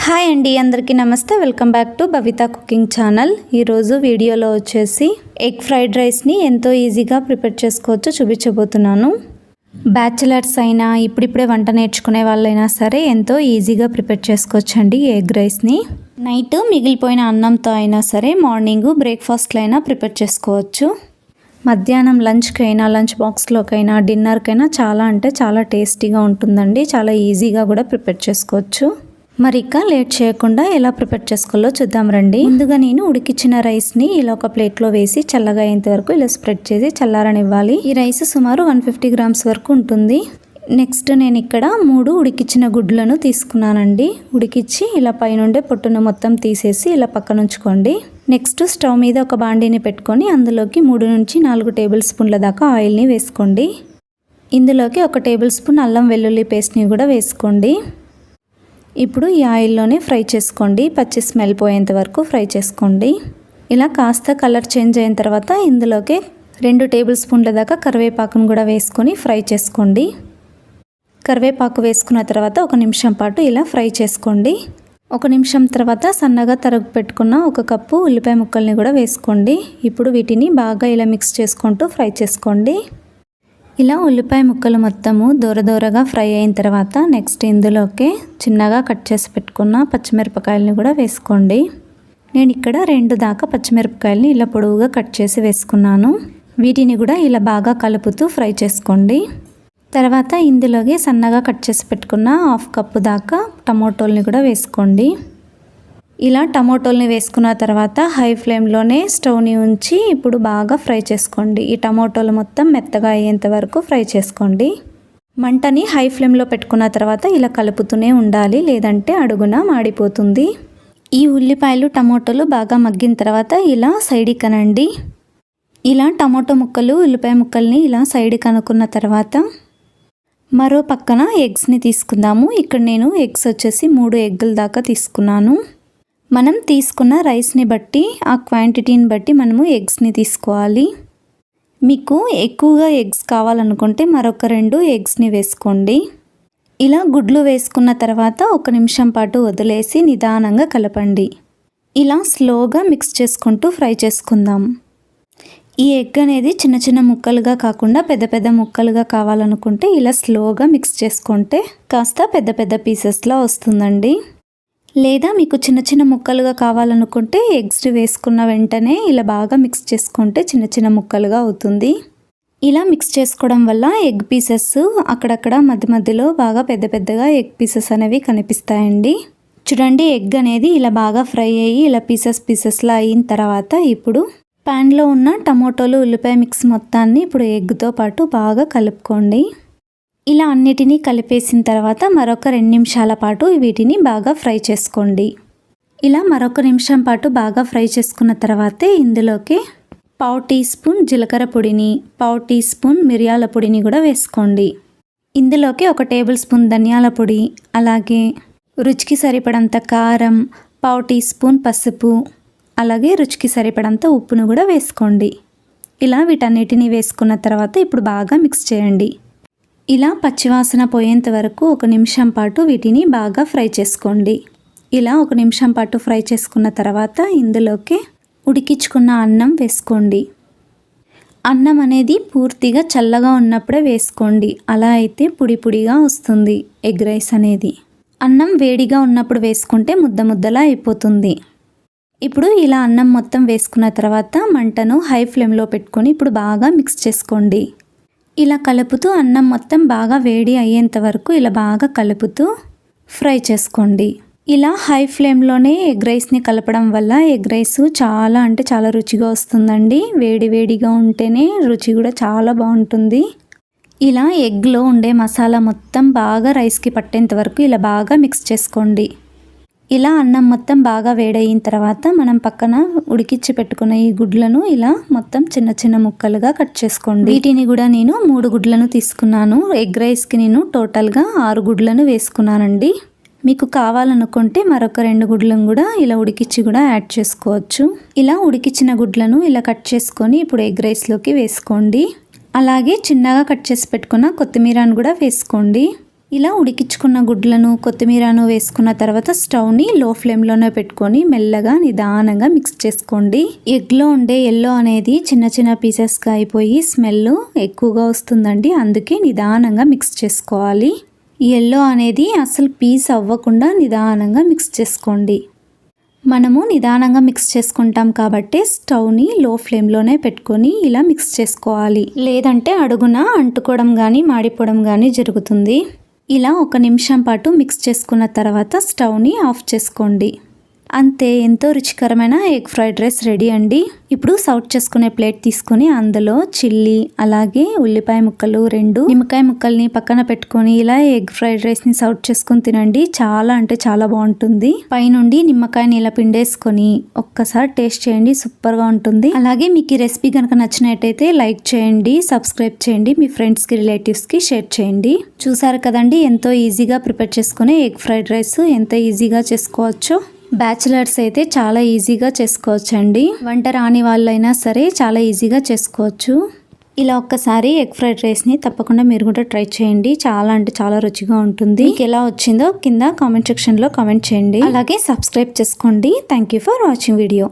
Hi అండి, అందరికీ నమస్తే. Welcome back to Bhavitha cooking channel. ఈరోజు వీడియోలో వచ్చేసి ఎగ్ ఫ్రైడ్ రైస్ని ఎంతో ఈజీగా ప్రిపేర్ చేసుకోవచ్చో చూపించబోతున్నాను. బ్యాచిలర్స్ అయినా ఇప్పుడిప్పుడే వంట నేర్చుకునే వాళ్ళైనా సరే ఎంతో ఈజీగా ప్రిపేర్ చేసుకోవచ్చండి ఎగ్ రైస్ని. నైట్ మిగిలిపోయిన అన్నంతో అయినా సరే మార్నింగ్ బ్రేక్ఫాస్ట్లో అయినా ప్రిపేర్ చేసుకోవచ్చు. మధ్యాహ్నం లంచ్కైనా, లంచ్ బాక్స్లోకైనా, డిన్నర్కైనా చాలా అంటే చాలా టేస్టీగా ఉంటుందండి. చాలా ఈజీగా కూడా ప్రిపేర్ చేసుకోవచ్చు. మరి ఇక లేట్ చేయకుండా ఎలా ప్రిపేర్ చేసుకోవాలో చూద్దాం రండి. ముందుగా నేను ఉడికించిన రైస్ని ఇలా ఒక ప్లేట్లో వేసి చల్లగా అయ్యేంత వరకు ఇలా స్ప్రెడ్ చేసి చల్లారనివ్వాలి. ఈ రైస్ సుమారు 150 గ్రామ్స్ వరకు ఉంటుంది. నెక్స్ట్ నేను ఇక్కడ 3 ఉడికించిన గుడ్లను తీసుకున్నానండి. ఉడికించి ఇలా పైనుండే పొట్టును మొత్తం తీసేసి ఇలా పక్కన ఉంచుకోండి. నెక్స్ట్ స్టవ్ మీద ఒక బాండీని పెట్టుకొని అందులోకి 3 నుంచి 4 టేబుల్ స్పూన్ల దాకా ఆయిల్ని వేసుకోండి. ఇందులోకి 1 టేబుల్ స్పూన్ అల్లం వెల్లుల్లి పేస్ట్ని కూడా వేసుకోండి. ఇప్పుడు ఈ ఆయిల్లోనే ఫ్రై చేసుకోండి. పచ్చి స్మెల్ పోయేంత వరకు ఫ్రై చేసుకోండి. ఇలా కాస్త కలర్ చేంజ్ అయిన తర్వాత ఇందులోకి 2 టేబుల్ స్పూన్ల దాకా కరివేపాకును కూడా వేసుకొని ఫ్రై చేసుకోండి. కరివేపాకు వేసుకున్న తర్వాత 1 నిమిషం పాటు ఇలా ఫ్రై చేసుకోండి. 1 నిమిషం తర్వాత సన్నగా తరుగు పెట్టుకున్న 1 కప్పు ఉల్లిపాయ ముక్కల్ని కూడా వేసుకోండి. ఇప్పుడు వీటిని బాగా ఇలా మిక్స్ చేసుకుంటూ ఫ్రై చేసుకోండి. ఇలా ఉల్లిపాయ ముక్కలు మొత్తము దూరగా ఫ్రై అయిన తర్వాత నెక్స్ట్ ఇందులోకి చిన్నగా కట్ చేసి పెట్టుకున్న పచ్చిమిరపకాయలని కూడా వేసుకోండి. నేను ఇక్కడ 2 దాకా పచ్చిమిరపకాయలని ఇలా పొడవుగా కట్ చేసి వేసుకున్నాను. వీటిని కూడా ఇలా బాగా కలుపుతూ ఫ్రై చేసుకోండి. తర్వాత ఇందులోకి సన్నగా కట్ చేసి పెట్టుకున్న 1/2 కప్పు దాకా టమోటోల్ని కూడా వేసుకోండి. ఇలా టమోటోల్ని వేసుకున్న తర్వాత హై ఫ్లేమ్లోనే స్టవ్ని ఉంచి ఇప్పుడు బాగా ఫ్రై చేసుకోండి. ఈ టమోటోలు మొత్తం మెత్తగా అయ్యేంత వరకు ఫ్రై చేసుకోండి. మంటని హై ఫ్లేమ్లో పెట్టుకున్న తర్వాత ఇలా కలుపుతూనే ఉండాలి, లేదంటే అడుగున మాడిపోతుంది. ఈ ఉల్లిపాయలు టమోటోలు బాగా మగ్గిన తర్వాత ఇలా సైడ్కి కనండి. ఇలా టమోటో ముక్కలు ఉల్లిపాయ ముక్కల్ని ఇలా సైడ్కి అనుకున్న తర్వాత మరో పక్కన ఎగ్స్ని తీసుకుందాము. ఇక్కడ నేను ఎగ్స్ వచ్చేసి 3 ఎగ్గుల దాకా తీసుకున్నాను. మనం తీసుకున్న రైస్ని బట్టి ఆ క్వాంటిటీని బట్టి మనము ఎగ్స్ని తీసుకోవాలి. మీకు ఎక్కువగా ఎగ్స్ కావాలనుకుంటే మరొక 2 ఎగ్స్ని వేసుకోండి. ఇలా గుడ్లు వేసుకున్న తర్వాత 1 నిమిషం పాటు వదిలేసి నిదానంగా కలపండి. ఇలా స్లోగా మిక్స్ చేసుకుంటూ ఫ్రై చేసుకుందాం. ఈ ఎగ్ అనేది చిన్న చిన్న ముక్కలుగా కాకుండా పెద్ద ముక్కలుగా కావాలనుకుంటే ఇలా స్లోగా మిక్స్ చేసుకుంటే కాస్త పెద్ద పీసెస్లా వస్తుందండి. లేదా మీకు చిన్న ముక్కలుగా కావాలనుకుంటే ఎగ్స్ వేసుకున్న వెంటనే ఇలా బాగా మిక్స్ చేసుకుంటే చిన్న ముక్కలుగా అవుతుంది. ఇలా మిక్స్ చేసుకోవడం వల్ల ఎగ్ పీసెస్ అక్కడక్కడ మధ్యలో బాగా పెద్దగా ఎగ్ పీసెస్ అనేవి కనిపిస్తాయండి. చూడండి, ఎగ్ అనేది ఇలా బాగా ఫ్రై అయ్యి ఇలా పీసెస్లా అయిన తర్వాత ఇప్పుడు ప్యాన్లో ఉన్న టమోటోలు ఉల్లిపాయ మిక్స్ మొత్తాన్ని ఇప్పుడు ఎగ్తో పాటు బాగా కలుపుకోండి. ఇలా అన్నిటినీ కలిపేసిన తర్వాత మరొక 2 నిమిషాల పాటు వీటిని బాగా ఫ్రై చేసుకోండి. ఇలా మరొక నిమిషం పాటు బాగా ఫ్రై చేసుకున్న తర్వాతే ఇందులోకి 1/2 టీ స్పూన్ జీలకర్ర పొడిని, 1/2 టీ స్పూన్ మిరియాల పొడిని కూడా వేసుకోండి. ఇందులోకి 1 టేబుల్ స్పూన్ ధనియాల పొడి, అలాగే రుచికి సరిపడంత కారం, 1/2 టీ స్పూన్ పసుపు, అలాగే రుచికి సరిపడంత ఉప్పును కూడా వేసుకోండి. ఇలా వీటన్నిటిని వేసుకున్న తర్వాత ఇప్పుడు బాగా మిక్స్ చేయండి. ఇలా పచ్చివాసన పోయేంత వరకు 1 నిమిషం పాటు వీటిని బాగా ఫ్రై చేసుకోండి. ఇలా 1 నిమిషం పాటు ఫ్రై చేసుకున్న తర్వాత ఇందులోకి ఉడికించుకున్న అన్నం వేసుకోండి. అన్నం అనేది పూర్తిగా చల్లగా ఉన్నప్పుడే వేసుకోండి. అలా అయితే పొడిగా వస్తుంది ఎగ్ రైస్ అనేది. అన్నం వేడిగా ఉన్నప్పుడు వేసుకుంటే ముద్దలా అయిపోతుంది. ఇప్పుడు ఇలా అన్నం మొత్తం వేసుకున్న తర్వాత మంటను హై ఫ్లేమ్లో పెట్టుకొని ఇప్పుడు బాగా మిక్స్ చేసుకోండి. ఇలా కలుపుతూ అన్నం మొత్తం బాగా వేడి అయ్యేంత వరకు ఇలా బాగా కలుపుతూ ఫ్రై చేసుకోండి. ఇలా హై ఫ్లేమ్లోనే ఎగ్ రైస్ని కలపడం వల్ల ఎగ్ రైస్ చాలా అంటే చాలా రుచిగా వస్తుందండి. వేడిగా ఉంటేనే రుచి కూడా చాలా బాగుంటుంది. ఇలా ఎగ్లో ఉండే మసాలా మొత్తం బాగా రైస్కి పట్టేంత వరకు ఇలా బాగా మిక్స్ చేసుకోండి. ఇలా అన్నం మొత్తం బాగా వేడయిన తర్వాత మనం పక్కన ఉడికించి పెట్టుకున్న ఈ గుడ్లను ఇలా మొత్తం చిన్న ముక్కలుగా కట్ చేసుకోండి. వీటిని కూడా నేను 3 గుడ్లను తీసుకున్నాను. ఎగ్ రైస్కి నేను టోటల్గా 6 గుడ్లను వేసుకున్నానండి. మీకు కావాలనుకుంటే మరొక 2 గుడ్లను కూడా ఇలా ఉడికించి కూడా యాడ్ చేసుకోవచ్చు. ఇలా ఉడికించిన గుడ్లను ఇలా కట్ చేసుకొని ఇప్పుడు ఎగ్ రైస్లోకి వేసుకోండి. అలాగే చిన్నగా కట్ చేసి పెట్టుకున్న కొత్తిమీరను కూడా వేసుకోండి. ఇలా ఉడికించుకున్న గుడ్లను కొత్తిమీరను వేసుకున్న తర్వాత స్టవ్ని లో ఫ్లేమ్లోనే పెట్టుకొని మెల్లగా నిదానంగా మిక్స్ చేసుకోండి. ఎగ్లో ఉండే ఎల్లో అనేది చిన్న చిన్న పీసెస్గా అయిపోయి స్మెల్ ఎక్కువగా వస్తుందండి. అందుకే నిదానంగా మిక్స్ చేసుకోవాలి. ఎల్లో అనేది అసలు పీస్ అవ్వకుండా నిదానంగా మిక్స్ చేసుకోండి. మనము నిదానంగా మిక్స్ చేసుకుంటాం కాబట్టి స్టవ్ని లో ఫ్లేమ్లోనే పెట్టుకొని ఇలా మిక్స్ చేసుకోవాలి. లేదంటే అడుగున అంటుకోవడం కానీ మాడిపోవడం కానీ జరుగుతుంది. ఇలా 1 నిమిషం పాటు మిక్స్ చేసుకున్న తర్వాత స్టవ్ని ఆఫ్ చేసుకోండి. అంతే, ఎంతో రుచికరమైన ఎగ్ ఫ్రైడ్ రైస్ రెడీ అండి. ఇప్పుడు సర్వ్ చేసుకునే ప్లేట్ తీసుకొని అందులో చిల్లీ అలాగే ఉల్లిపాయ ముక్కలు 2 నిమ్మకాయ ముక్కల్ని పక్కన పెట్టుకొని ఇలా ఎగ్ ఫ్రైడ్ రైస్ని సర్వ్ చేసుకొని తినండి. చాలా అంటే చాలా బాగుంటుంది. పైనుండి నిమ్మకాయని ఇలా పిండేసుకొని ఒక్కసారి టేస్ట్ చేయండి, సూపర్గా ఉంటుంది. అలాగే మీకు ఈ రెసిపీ కనుక నచ్చినట్టయితే లైక్ చేయండి, సబ్స్క్రైబ్ చేయండి, మీ ఫ్రెండ్స్కి రిలేటివ్స్కి షేర్ చేయండి. చూసారు కదండి, ఎంతో ఈజీగా ప్రిపేర్ చేసుకునే ఎగ్ ఫ్రైడ్ రైస్ ఎంత ఈజీగా చేసుకోవచ్చో. బ్యాచిలర్స్ అయితే చాలా ఈజీగా చేసుకోవచ్చండి. వంట రాని వాళ్ళైనా సరే చాలా ఈజీగా చేసుకోవచ్చు. ఇలా ఒక్కసారి ఎగ్ ఫ్రైడ్ రైస్ని తప్పకుండా మీరు కూడా ట్రై చేయండి. చాలా అంటే చాలా రుచిగా ఉంటుంది. మీకు ఎలా వచ్చిందో కింద కామెంట్ సెక్షన్లో కామెంట్ చేయండి. అలాగే సబ్స్క్రైబ్ చేసుకోండి. Thank you for watching video.